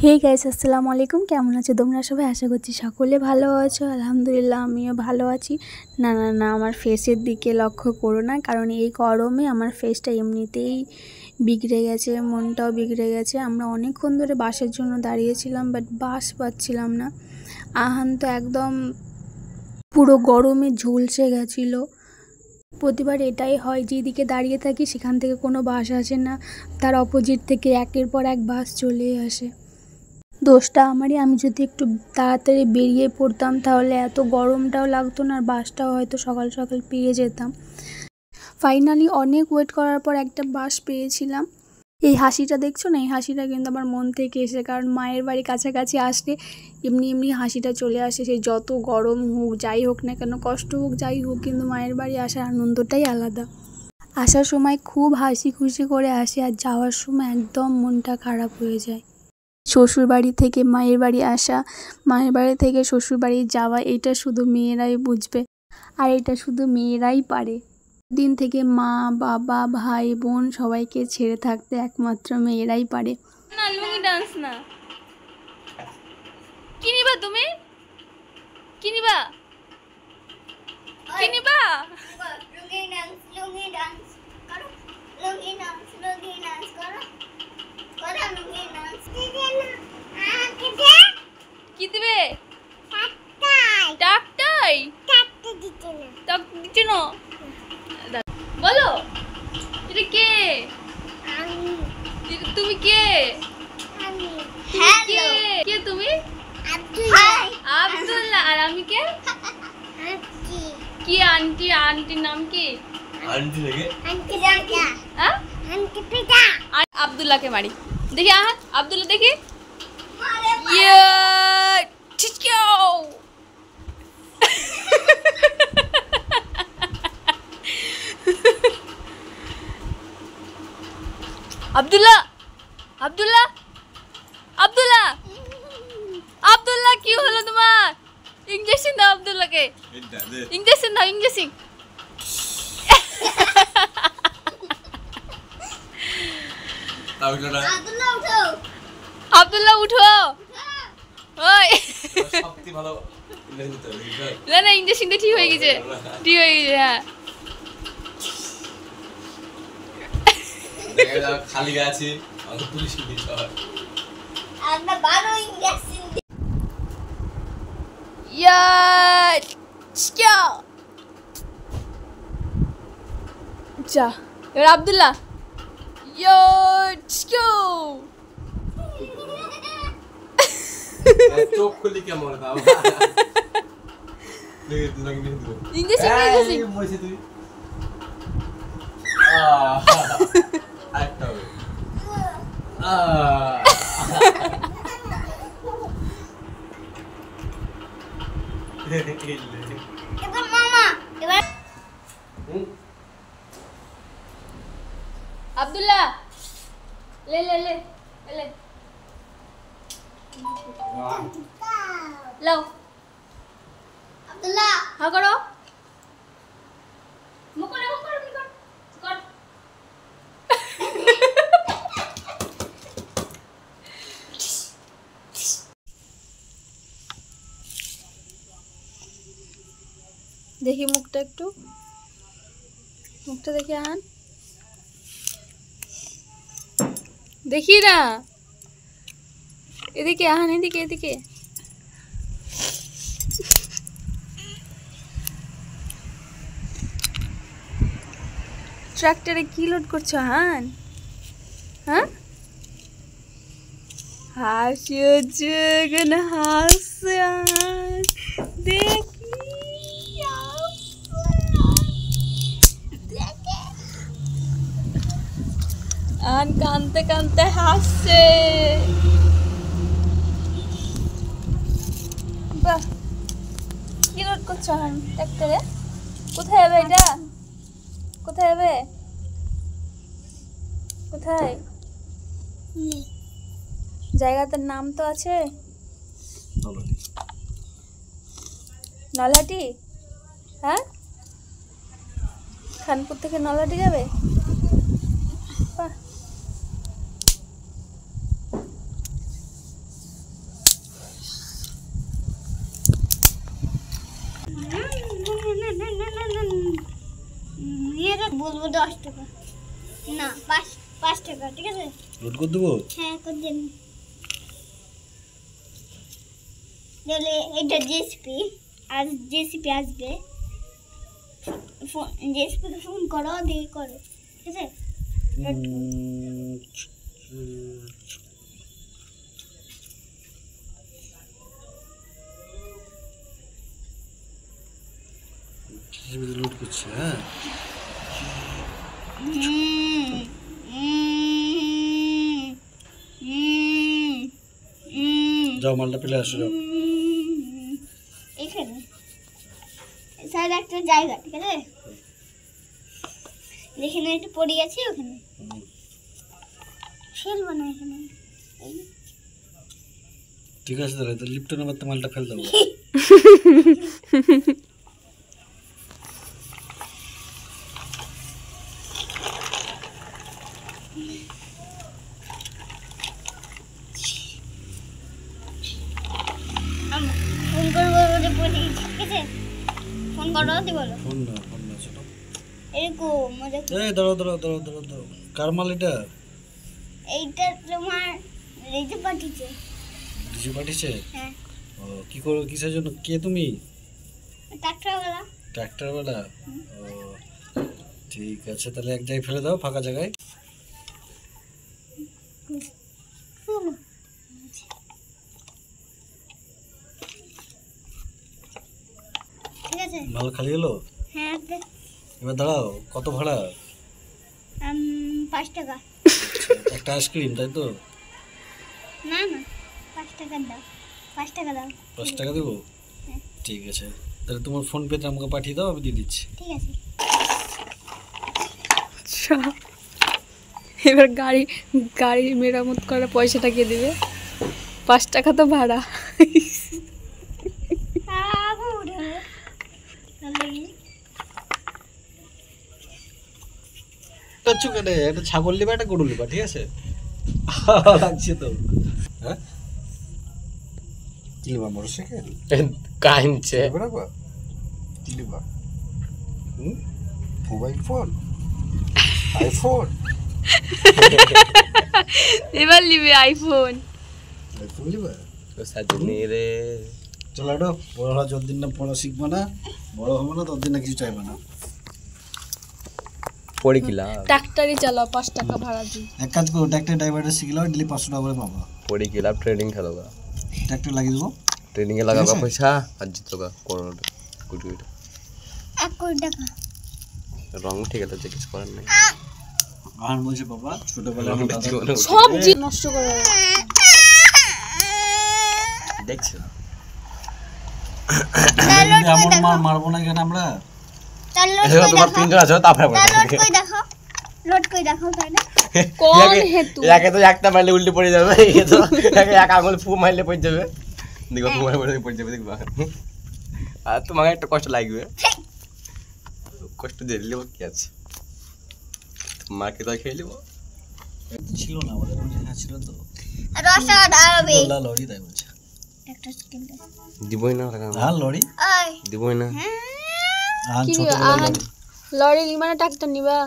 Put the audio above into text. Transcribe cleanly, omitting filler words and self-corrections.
Hey guys, আসসালামু আলাইকুম। কেমন আছো তোমরা সবাই? আশা করছি সকলে ভালো আছো। আলহামদুলিল্লাহ আমিও ভালো আছি। না না না, আমার ফেসের দিকে লক্ষ্য করো না, কারণ এই গরমে আমার ফেসটা এমনিতেই বিগড়ে গেছে, মনটাও বিগড়ে গেছে। আমরা অনেকক্ষণ ধরে বাসের জন্য দাঁড়িয়েছিলাম, বাট বাস পাচ্ছিলাম না। আহান তো একদম পুরো গরমে ঝলসে গেছিলো। প্রতিবার এটাই হয়, যেদিকে দাঁড়িয়ে থাকি সেখান থেকে কোনো বাস আসে না, তার অপোজিট থেকে একের পর এক বাস চলে আসে। দোষটা আমারই। আমি যদি একটু তাড়াতাড়ি বেরিয়ে পড়তাম তাহলে এত গরমটাও লাগতো না, আর বাসটাও হয়তো সকাল সকাল পেয়ে যেতাম। ফাইনালি অনেক ওয়েট করার পর একটা বাস পেয়েছিলাম। এই হাসিটা দেখছো না, এই হাসিটা কিন্তু আমার মন থেকে এসে, কারণ মায়ের বাড়ি কাছাকাছি আসলে এমনি এমনি হাসিটা চলে আসে। সে যত গরম হোক, যাই হোক না কেন, কষ্ট হোক, যাই হোক, কিন্তু মায়ের বাড়ি আসার আনন্দটাই আলাদা। আসার সময় খুব হাসি খুশি করে আসি, আর যাওয়ার সময় একদম মনটা খারাপ হয়ে যায়। শ্বশুর বাড়ি থেকে মায়ের বাড়ি আসা, মায়ের বাড়ি থেকে শ্বশুর বাড়ি যাওয়া, এটা শুধু মেয়েরাই বুঝবে, আর এটা শুধু মেয়েরাই পারে। দিন থেকে মা বাবা ভাই বোন সবাইকে ছেড়ে থাকতে একমাত্র মেয়েরাই পারে। না লুঙ্গি ডান্স না, কি নিবা তুমি? কি নিবা? কি নিবা? লুঙ্গি ডান্স করো, লুঙ্গি ডান্স করো, করো লুঙ্গি ডান্স। কি দিবে? টাকটাই ডাকটাই টাকতে দিতে না। ডাক দিচ্ছ না? বলো, এটা কে? আমি তুমি কে? আমি তুমি কে? কে তুমি? আব্দুল্লাহ। আব্দুল্লাহ। আর আমি কে? আন্টি কি আন্টি? আন্টির নাম কি? আন্টি পিতা, হ্যাঁ, আন্টি পিতা। আর আব্দুল্লাহকে মারি। দেখি আব্দুল্লাহ দেখি। আরে ইয়া চিচকাও। আব্দুল্লাহ আব্দুল্লাহ আব্দুল্লাহ আব্দুল্লাহ, কি হলো তোমার? ইঞ্জেকশন দাও আব্দুল্লাহকে, ইঞ্জেকশন দাও, ইঞ্জেকশন। আব্দুল্লাহ উঠো, আব্দুল্লাহ উঠো। ওই সবথেকে ভালো না না, ইঞ্জেকশন ঠিক হয়ে গেছে, ঠিক হয়ে গেছে। হ্যাঁ, দেখা যাক খালি গায়ে আছে, আমি পুলিশ দিতে হয়। আমরা বারো ইঞ্জেকশন ইয়া চিচকাও। যা এবার আব্দুল্লাহ, ইয়া চিচকাও। চোখ খুলি কেমন দাও? Injection injection. মইছে তুই আরেকটা হবে। এবার মামা, এবার আব্দুল্লাহ লে লে লে লে লাও। আব্দুল্লাহ হা করো, মুখ করে মুখ করে কর কর। দেখি মুখটা একটু, মুখটা দেখি আন, দেখি না, এদিকে আন, এদিকে এদিকে। ট্রাক্টরে কি লোড করছো হান? হ্যাঁ, হাসিয়েছে কেন? হাসছে হান, দেখি আন কানতে কানতে হাসছে। বাহ, কি লোড করছো হান ট্রাক্টরে? কোথায় যাবে এটা? কোথায় যাবে? কোথায়? জায়গাটার নাম তো আছে, নলহাটি। হ্যাঁ, খানপুর থেকে নলহাটি যাবে। বাহ, বলবো 10 টাকা না 5 টাকা ঠিক আছে লোড করে দেবো হ্যাঁ করে দেন তাহলে এটা জেসপি আজ জেসপি আসবে জেসপি কে ফোন করো দিয়ে করো ঠিক আছে লোড করছি হ্যাঁ যাও মালটা পেলে আসো যাও এখানে স্যার একটা জায়গা ঠিক আছে যেখানে একটু পড়ে গেছে ওখানে ফেলবো না এখানে ঠিক আছে তাহলে তো লিফটের মধ্যে মালটা ফেল দেবো ফোন করবো বলে পড়ে গেছে ঠিক আছে ফোন করো দি বলো ফোন না ছোট এরকম মজা এই দাঁড়াও কার মাল এটা এইটা তোমার রেজে পাঠিয়েছে ডিজি পাঠিয়েছে হ্যাঁ ও কি করো কিসের জন্য কে তুমি ট্রাক্টরওয়ালা ট্রাক্টরওয়ালা ও ঠিক আছে তাহলে এক জায়গায় ফেলে দাও ফাঁকা জায়গায় ঠিক আছে মাল খালি হলো হ্যাঁ এবার দাঁড়াও কত ভাড়া 5 টাকা একটা আইসক্রিম তাই তো না না 5 টাকা দাও 5 টাকা দাও 5 টাকা দেবো হ্যাঁ। ঠিক আছে তাহলে তোমার ফোন পেতে আমাকে পাঠিয়ে দাও আমি দিয়ে দিচ্ছি ঠিক আছে আচ্ছা এবার গাড়ি মেরামত করার পয়সাটা কে দেবে 5 টাকা তো ভাড়া কেন একটা ছাগল নিবা একটা গরু নিবা ঠিক আছে লাগছে তো হ্যাঁ কি নিবা মোটরসাইকেল কাঁদছে কি নিবা মোবাইল ফোন আইফোন এবার নিবে আইফোন নিবা সাজনি রে চলো এটা বড় হওয়া যতদিন না পড়া শিখবো না বড় হবো না ততদিন না কিছু চাইবো না পড়ে কিলা ট্রাক্টরই চালাও 5 টাকা ভাড়া দিই এক কাজ করো ট্র্যাক্টর ড্রাইভারটা শিখলেও ডেলি 500 টাকা করে পাবো পড়ে কিলা ট্রেনিং খেলোগা ট্র্যাক্টর লাগিয়ে দেবো ট্রেনিং এ লাগাবা পয়সা আর জিতোগা কোন গুড 1 কোটি টাকা রং ঠিক আছে যে কিছু করার নাই আর বলছে বাবা ছোটবেলায় আমার দাদা সব নষ্ট করে দেখছো এমন মারবো না কেন আমরা তাহলে তোমার তিনজন আছে তারপরে লোড কই দেখো তাই না কোন হেতু একে তো একটা মারলে উল্টে পড়ে যাবে একে তো এক আঙুল ফু মারলে পড়ে যাবে দেখো ফু মারলে পড়ে যাবে দেখবা আর তোমাকে একটা কষ্ট লাগবে কষ্ট দিলে কি আছে মাকে তো খেয়ে নেবো ছিল না আমাদের জায়গা ছিল তো রসা দাঁড়াবে বললা লরি তাই বলছে একটা স্কিল দে দিবই না হ্যাঁ লরি ওই দিবই না হ্যাঁ কি ছোট লরি মানে ট্রাক্টর নিবা